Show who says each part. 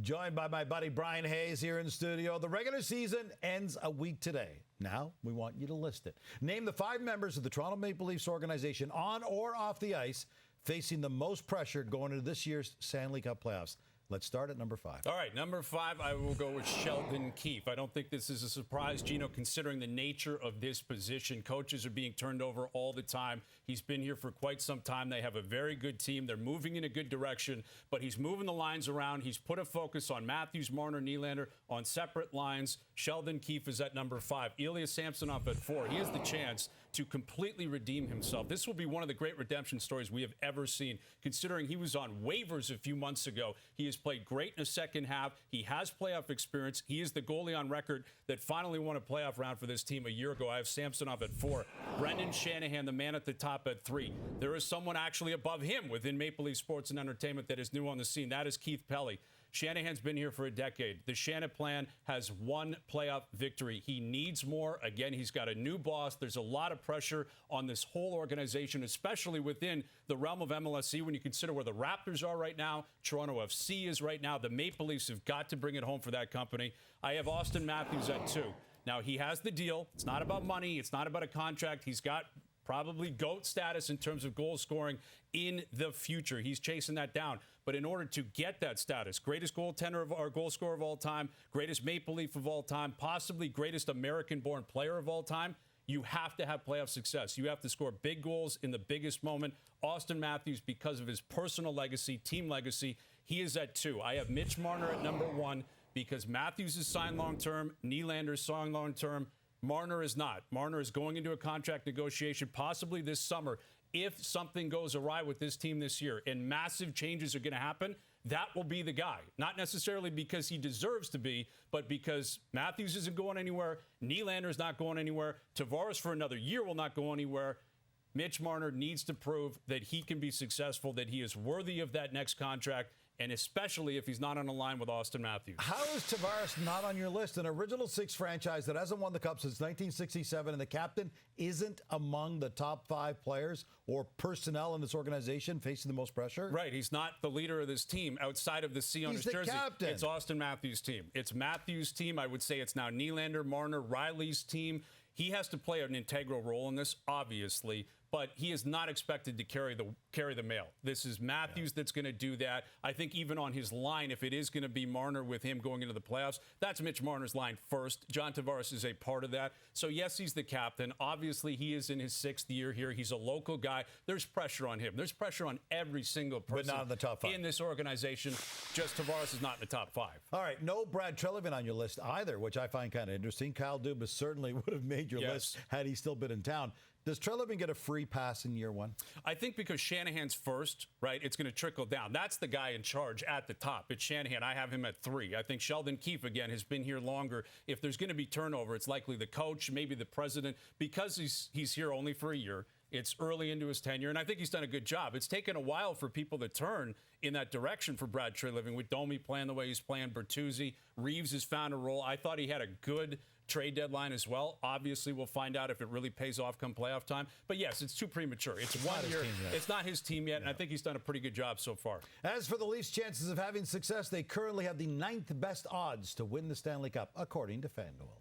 Speaker 1: Joined by my buddy Bryan Hayes here in the studio. The regular season ends a week today. Now, we want you to list it. Name the 5 members of the Toronto Maple Leafs organization on or off the ice facing the most pressure going into this year's Stanley Cup playoffs. Let's start at number 5.
Speaker 2: All right, number 5, I will go with Sheldon Keef. I don't think this is a surprise, Gino, considering the nature of this position. Coaches are being turned over all the time. He's been here for quite some time. They have a very good team. They're moving in a good direction, but he's moving the lines around. He's put a focus on Matthews, Marner, Nylander on separate lines. Sheldon Keef is at number 5. Elias Samson off at 4. He has the chance to completely redeem himself. This will be one of the great redemption stories we have ever seen, considering he was on waivers a few months ago. He has played great in the second half. He has playoff experience. He is the goalie on record that finally won a playoff round for this team a year ago. I have Samson off at 4. Brendan Shanahan, the man at the top, at 3. There is someone actually above him within Maple Leaf Sports and Entertainment that is new on the scene. That is Keith Pelly. Shanahan's been here for a decade. The Shanahan plan has 1 playoff victory. He needs more. Again, he's got a new boss. There's a lot of pressure on this whole organization, especially within the realm of MLSE when you consider where the Raptors are right now, Toronto FC is right now. The Maple Leafs have got to bring it home for that company. I have Austin Matthews at 2. Now, he has the deal. It's not about money. It's not about a contract. He's got probably GOAT status in terms of goal scoring in the future. He's chasing that down. But in order to get that status, greatest goaltender of our goal scorer of all time, greatest Maple Leaf of all time, possibly greatest American-born player of all time, you have to have playoff success. You have to score big goals in the biggest moment. Austin Matthews, because of his personal legacy, team legacy, he is at 2. I have Mitch Marner at number 1 because Matthews is signed long-term, Nylander is signed long-term. Marner is not. Marner is going into a contract negotiation possibly this summer. If something goes awry with this team this year and massive changes are going to happen, that will be the guy. Not necessarily because he deserves to be, but because Matthews isn't going anywhere. Nylander's not going anywhere. Tavares for another year will not go anywhere. Mitch Marner needs to prove that he can be successful, that he is worthy of that next contract, and especially if he's not on a line with Austin Matthews.
Speaker 1: How is Tavares not on your list? An original 6 franchise that hasn't won the Cup since 1967, and the captain isn't among the top 5 players or personnel in this organization facing the most pressure?
Speaker 2: Right. He's not the leader of this team outside of the C on his jersey.
Speaker 1: He's the captain.
Speaker 2: It's Austin Matthews' team. It's Matthews' team. I would say it's now Nylander, Marner, Riley's team. He has to play an integral role in this, obviously, but he is not expected to carry the mail. This is Matthews that's going to do that. I think even on his line, if it is going to be Marner with him going into the playoffs, that's Mitch Marner's line first. John Tavares is a part of that. So, yes, he's the captain. Obviously, he is in his 6th year here. He's a local guy. There's pressure on him. There's pressure on every single person
Speaker 1: but not in the top 5.
Speaker 2: In this organization. Just Tavares is not in the top 5.
Speaker 1: All right, no Brad Treliving on your list either, which I find kind of interesting. Kyle Dubas certainly would have made your list had he still been in town. Does Treliving get a free pass in year 1?
Speaker 2: I think because Shanahan's first, right, it's going to trickle down. That's the guy in charge at the top. It's Shanahan. I have him at 3. I think Sheldon Keef, again, has been here longer. If there's going to be turnover, it's likely the coach, maybe the president, because he's here only for a year. It's early into his tenure, and I think he's done a good job. It's taken a while for people to turn in that direction for Brad Treliving, with Domi playing the way he's playing, Bertuzzi. Reeves has found a role. I thought he had a good trade deadline as well. Obviously, we'll find out if it really pays off come playoff time. But, yes, it's too premature. It's 1 year. It's not his team yet, and I think he's done a pretty good job so far.
Speaker 1: As for the Leafs' chances of having success, they currently have the 9th best odds to win the Stanley Cup, according to FanDuel.